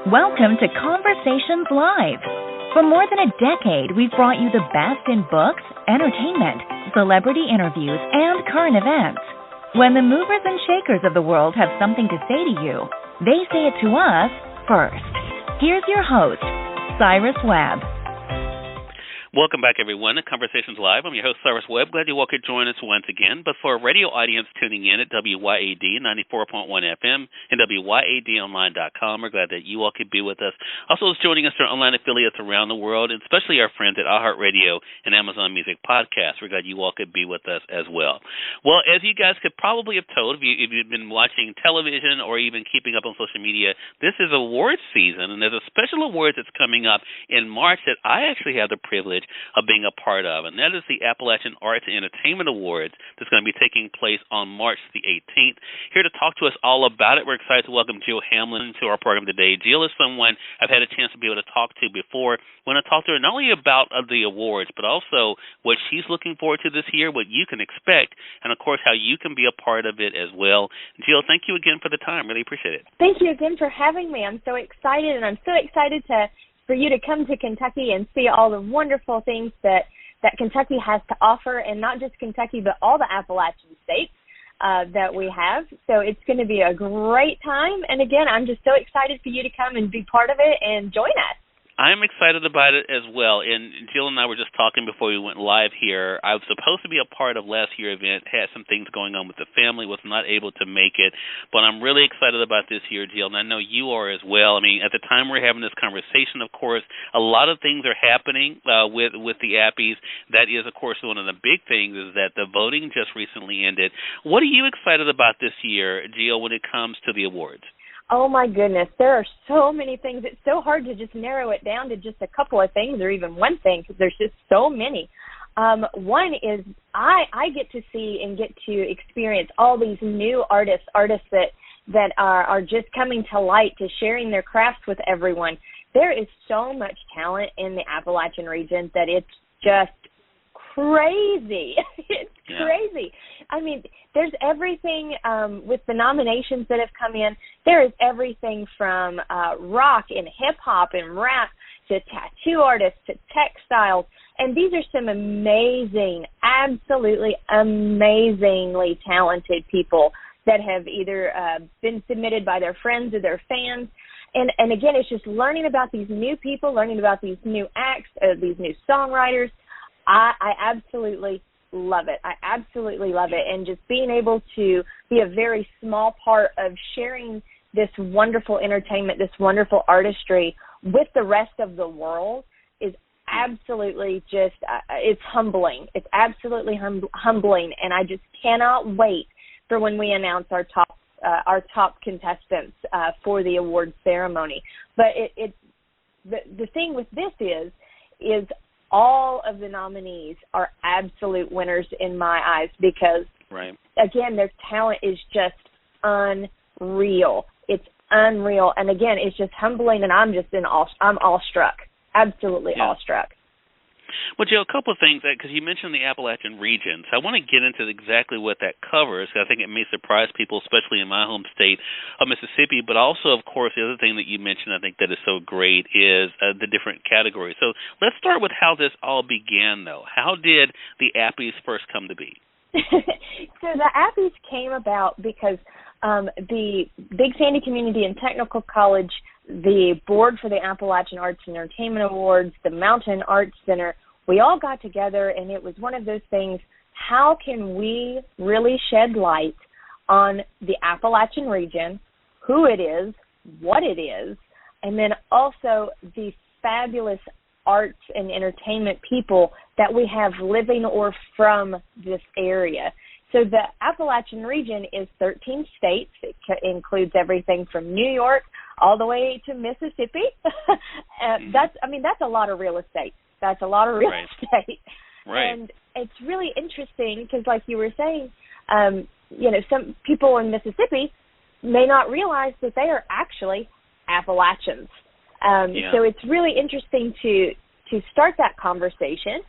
Welcome to Conversations Live. For more than a decade, we've brought you the best in books, entertainment, celebrity interviews, and current events. When the movers and shakers of the world have something to say to you, they say it to us first. Here's your host, Cyrus Webb. Welcome back, everyone, to Conversations Live. I'm your host, Cyrus Webb. Glad you all could join us once again. But for a radio audience tuning in at WYAD 94.1 FM and WYADonline.com, we're glad that you all could be with us. Also, joining us are online affiliates around the world, and especially our friends at iHeartRadio and Amazon Music Podcasts. We're glad you all could be with us as well. Well, as you guys could probably have told, if you've been watching television or even keeping up on social media, this is awards season, and there's a special award that's coming up in March that I actually have the privilege of being a part of, and that is the Appalachian Arts Entertainment Awards that's going to be taking place on March the 18th. Here to talk to us all about it, we're excited to welcome Jill Hamlin to our program today. Jill is someone I've had a chance to be able to talk to before. I want to talk to her not only about the awards, but also what she's looking forward to this year, what you can expect, and, of course, how you can be a part of it as well. Jill, thank you again for the time. Really appreciate it. Thank you again for having me. I'm so excited, and I'm so excited for you to come to Kentucky and see all the wonderful things that Kentucky has to offer, and not just Kentucky, but all the Appalachian states that we have. So it's going to be a great time. And, again, I'm just so excited for you to come and be part of it and join us. I'm excited about it as well, and Jill and I were just talking before we went live here. I was supposed to be a part of last year's event, had some things going on with the family, was not able to make it, but I'm really excited about this year, Jill, and I know you are as well. I mean, at the time we're having this conversation, of course, a lot of things are happening with the APPYS. That is, of course, one of the big things is that the voting just recently ended. What are you excited about this year, Jill, when it comes to the awards? Oh, my goodness. There are so many things. It's so hard to just narrow it down to just a couple of things or even one thing because there's just so many. One is I get to see and get to experience all these new artists that are just coming to light, to sharing their crafts with everyone. There is so much talent in the Appalachian region that it's just crazy. It's crazy. I mean, there's everything with the nominations that have come in. There is everything from rock and hip-hop and rap to tattoo artists to textiles. And these are some amazing, absolutely amazingly talented people that have either been submitted by their friends or their fans. And again, it's just learning about these new people, learning about these new acts, these new songwriters. I absolutely love it. I absolutely love it. And just being able to be a very small part of sharing this wonderful entertainment, this wonderful artistry with the rest of the world is absolutely just, it's humbling. It's absolutely humbling. And I just cannot wait for when we announce our top contestants for the award ceremony. But the thing with this is all of the nominees are absolute winners in my eyes because, again, their talent is just unreal. It's unreal. And, again, it's just humbling, and I'm awestruck, absolutely awestruck. Well, Jill, a couple of things, because you mentioned the Appalachian region. So I want to get into exactly what that covers, because I think it may surprise people, especially in my home state of Mississippi. But also, of course, the other thing that you mentioned I think that is so great is the different categories. So let's start with how this all began, though. How did the APPYS first come to be? So the APPYS came about because the Big Sandy Community and Technical College, the board for the Appalachian Arts Entertainment Awards, the Mountain Arts Center, we all got together, and it was one of those things, how can we really shed light on the Appalachian region, who it is, what it is, and then also the fabulous arts and entertainment people that we have living or from this area. So the Appalachian region is 13 states. It includes everything from New York all the way to Mississippi. That's a lot of real estate. That's a lot of real estate. Right. And it's really interesting because, like you were saying, some people in Mississippi may not realize that they are actually Appalachians. So it's really interesting to start that conversation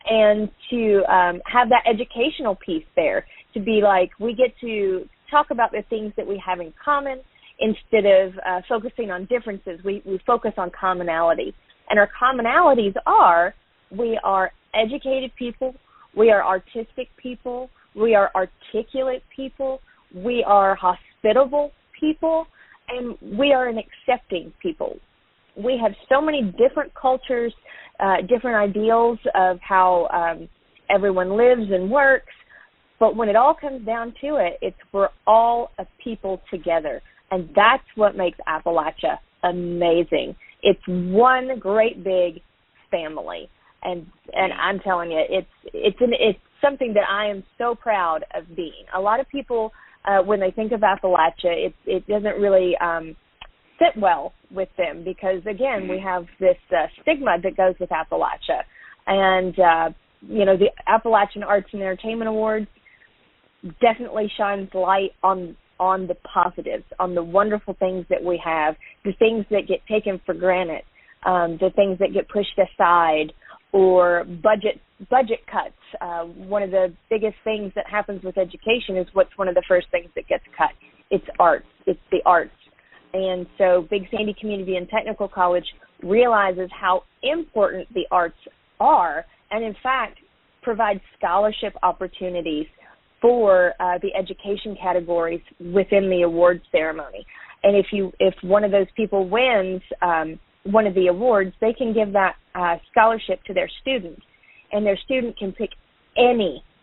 and to have that educational piece there, to be like, we get to talk about the things that we have in common instead of focusing on differences, we focus on commonalities. And our commonalities are, we are educated people, we are artistic people, we are articulate people, we are hospitable people, and we are an accepting people. We have so many different cultures, different ideals of how everyone lives and works, but when it all comes down to it, we're all a people together, and that's what makes Appalachia amazing. It's one great big family, and I'm telling you, it's something that I am so proud of being. A lot of people, when they think of Appalachia, it doesn't really sit well with them because, again, we have this stigma that goes with Appalachia. And, the Appalachian Arts and Entertainment Awards definitely shines light on the positives, on the wonderful things that we have, the things that get taken for granted, the things that get pushed aside, or budget cuts. One of the biggest things that happens with education is what's one of the first things that gets cut. It's arts. It's the arts. And so Big Sandy Community and Technical College realizes how important the arts are, and in fact provides scholarship opportunities for the education categories within the award ceremony. And if one of those people wins one of the awards, they can give that scholarship to their student, and their student can pick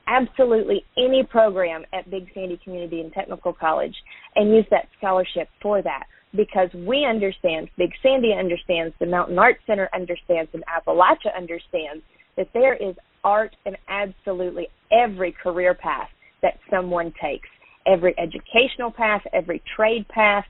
absolutely any program at Big Sandy Community and Technical College and use that scholarship for that, because we understand, Big Sandy understands, the Mountain Arts Center understands, and Appalachia understands that there is art in absolutely every career path that someone takes, every educational path, every trade path.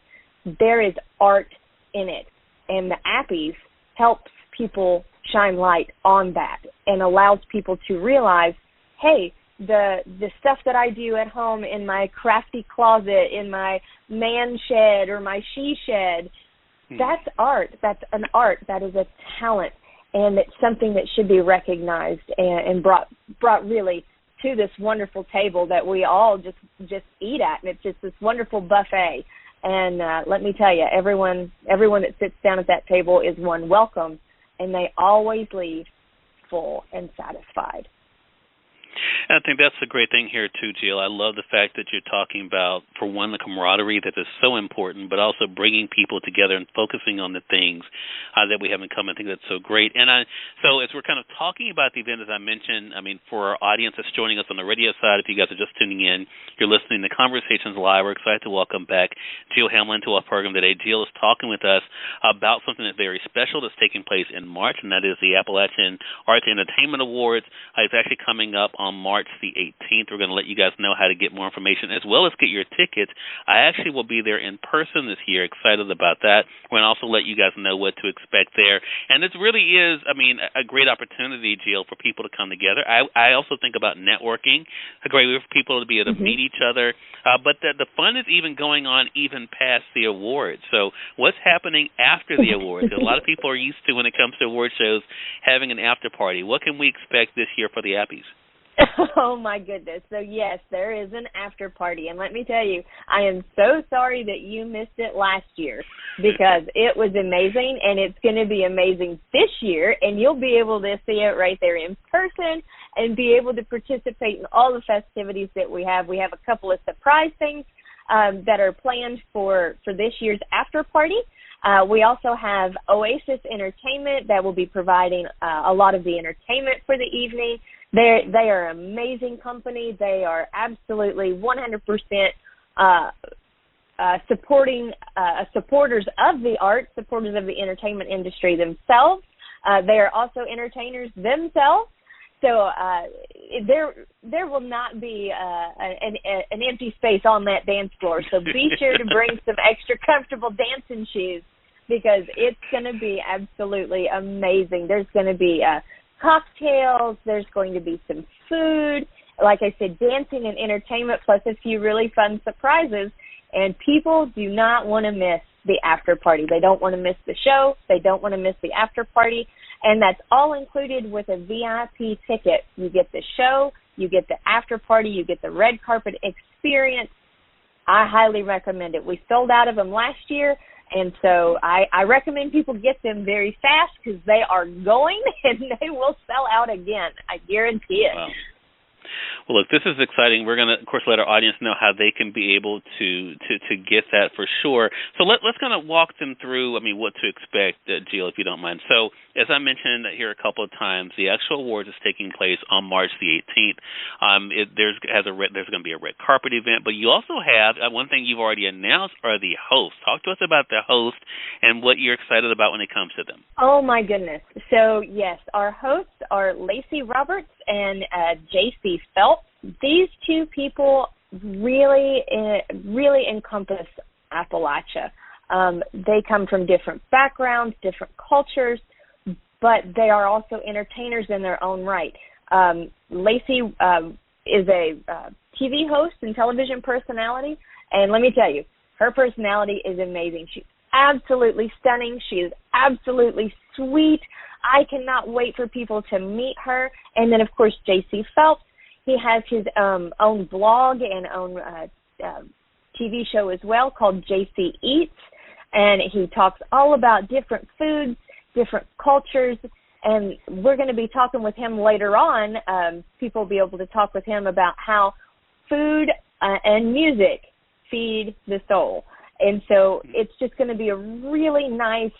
There is art in it, and the APPYS helps people shine light on that and allows people to realize, hey, the stuff that I do at home in my crafty closet, in my man shed or my she shed, that's art. That's an art. That is a talent, and it's something that should be recognized and brought really to this wonderful table that we all just eat at, and it's just this wonderful buffet. And let me tell you, everyone that sits down at that table is one welcome, and they always leave full and satisfied. And I think that's the great thing here, too, Jill. I love the fact that you're talking about, for one, the camaraderie that is so important, but also bringing people together and focusing on the things that we have in common. I think that's so great. And so as we're kind of talking about the event, as I mentioned, for our audience that's joining us on the radio side, if you guys are just tuning in, you're listening to Conversations Live. We're excited to welcome back Jill Hamlin to our program today. Jill is talking with us about something that's very special that's taking place in March, and that is the Appalachian Arts Entertainment Awards. It's actually coming up on March the 18th. We're going to let you guys know how to get more information as well as get your tickets. I actually will be there in person this year. Excited about that. We're going to also let you guys know what to expect there. And it really is, a great opportunity, Jill, for people to come together. I also think about networking, a great way for people to be able to meet each other. But the fun is even going on even past the awards. So what's happening after the awards? A lot of people are used to, when it comes to award shows, having an after party. What can we expect this year for the APPYS? Oh, my goodness. So, yes, there is an after party. And let me tell you, I am so sorry that you missed it last year, because it was amazing, and it's going to be amazing this year, and you'll be able to see it right there in person and be able to participate in all the festivities that we have. We have a couple of surprise things that are planned for this year's after party. We also have Oasis Entertainment that will be providing a lot of the entertainment for the evening. They are an amazing company. They are absolutely 100% supporters of the arts, supporters of the entertainment industry themselves. They are also entertainers themselves. So there will not be an empty space on that dance floor. So be sure to bring some extra comfortable dancing shoes, because it's going to be absolutely amazing. There's going to be cocktails. There's going to be some food. Like I said, dancing and entertainment, plus a few really fun surprises. And people do not want to miss the after party. They don't want to miss the show. They don't want to miss the after party. And that's all included with a VIP ticket. You get the show, you get the after party, you get the red carpet experience. I highly recommend it. We sold out of them last year, and so I recommend people get them very fast because they are going and they will sell out again. I guarantee it. Wow. Well, look, this is exciting. We're going to, of course, let our audience know how they can be able to get that for sure. So let's kind of walk them through, what to expect, Jill, if you don't mind. So as I mentioned here a couple of times, the actual awards is taking place on March the 18th. There's going to be a red carpet event, but you also have one thing you've already announced are the hosts. Talk to us about the host and what you're excited about when it comes to them. Oh, my goodness. So, yes, our hosts are Lacey Roberts and J.C. Phelps. These two people really encompass Appalachia. They come from different backgrounds, different cultures, but they are also entertainers in their own right. Lacey is a TV host and television personality, and let me tell you, her personality is amazing. She's absolutely stunning. She is absolutely sweet. I cannot wait for people to meet her. And then, of course, J.C. Phelps, he has his own blog and own TV show as well called J.C. Eats, and he talks all about different foods, different cultures, and we're going to be talking with him later on. People will be able to talk with him about how food and music feed the soul. And so it's just going to be a really nice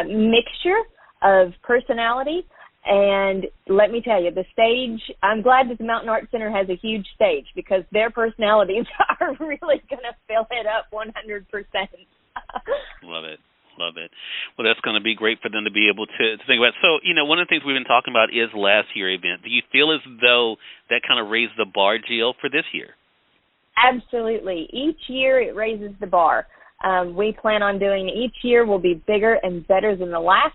mixture of personality. And let me tell you, the stage, I'm glad that the Mountain Arts Center has a huge stage because their personalities are really going to fill it up 100%. Love it. Love it. Well, that's going to be great for them to be able to think about. So, one of the things we've been talking about is last year's event. Do you feel as though that kind of raised the bar, Jill, for this year? Absolutely. Each year it raises the bar. We plan on doing each year will be bigger and better than the last.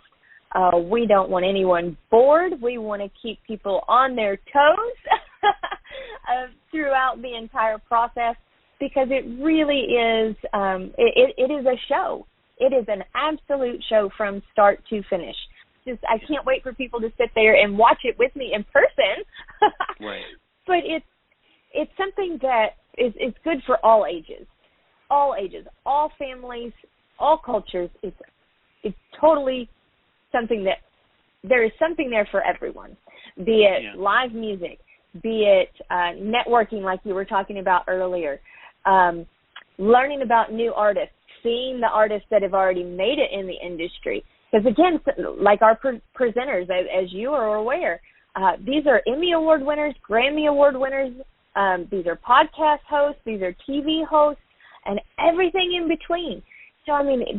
We don't want anyone bored. We want to keep people on their toes throughout the entire process because it really is, it is a show. It is an absolute show from start to finish. Just I can't wait for people to sit there and watch it with me in person. Right. But it's something that is good for all ages, all families, all cultures. It's totally something that there is something there for everyone, be it live music, be it networking like you were talking about earlier, learning about new artists, seeing the artists that have already made it in the industry. Because, again, like our presenters, as you are aware, these are Emmy Award winners, Grammy Award winners, these are podcast hosts, these are TV hosts, and everything in between. So,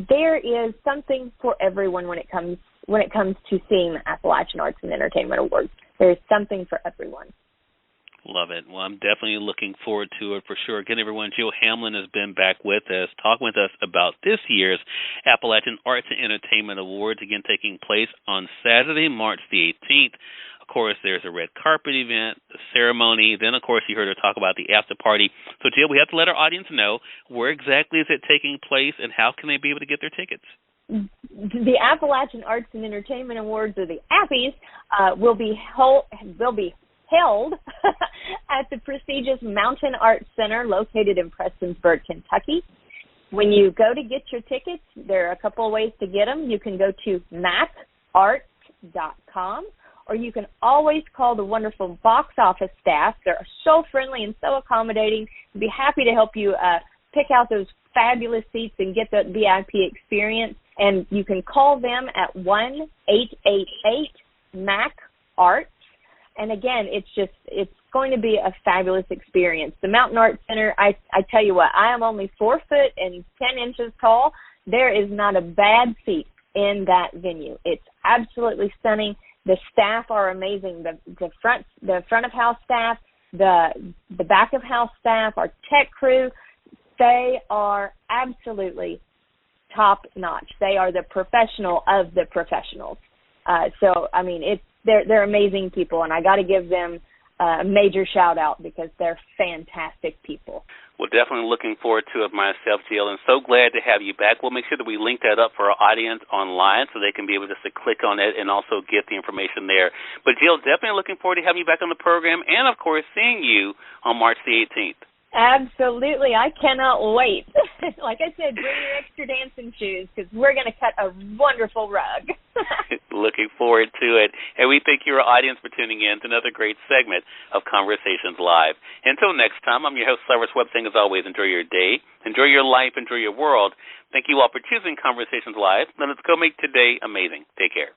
there is something for everyone when it comes to seeing the Appalachian Arts and Entertainment Awards. There is something for everyone. Love it. Well, I'm definitely looking forward to it for sure. Again, everyone, Jill Hamlin has been back with us, talking with us about this year's Appalachian Arts and Entertainment Awards, again taking place on Saturday, March the 18th. Of course, there's a red carpet event, the ceremony. Then, of course, you heard her talk about the after party. So, Jill, we have to let our audience know where exactly is it taking place and how can they be able to get their tickets? The Appalachian Arts and Entertainment Awards, or the APPYS, will be held at the prestigious Mountain Arts Center located in Prestonsburg, Kentucky. When you go to get your tickets, there are a couple of ways to get them. You can go to macarts.com, or you can always call the wonderful box office staff. They're so friendly and so accommodating. They'd be happy to help you pick out those fabulous seats and get the VIP experience. And you can call them at 1-888-MAC-ARTS. And again, it's going to be a fabulous experience. The Mountain Arts Center, I tell you what, I am only 4 foot and 10 inches tall. There is not a bad seat in that venue. It's absolutely stunning. The staff are amazing. The front of house staff, the back of house staff, our tech crew, they are absolutely top notch. They are the professional of the professionals. They're amazing people, and I got to give them a major shout out because they're fantastic people. Well, definitely looking forward to it myself, Jill, and so glad to have you back. We'll make sure that we link that up for our audience online so they can be able just to click on it and also get the information there. But, Jill, definitely looking forward to having you back on the program and, of course, seeing you on March the 18th. Absolutely. I cannot wait. Like I said, bring your extra dancing shoes because we're going to cut a wonderful rug. Looking forward to it. And we thank your audience for tuning in to another great segment of Conversations Live. Until next time, I'm your host, Cyrus Webb, saying as always, enjoy your day, enjoy your life, enjoy your world. Thank you all for choosing Conversations Live. Now let's go make today amazing. Take care.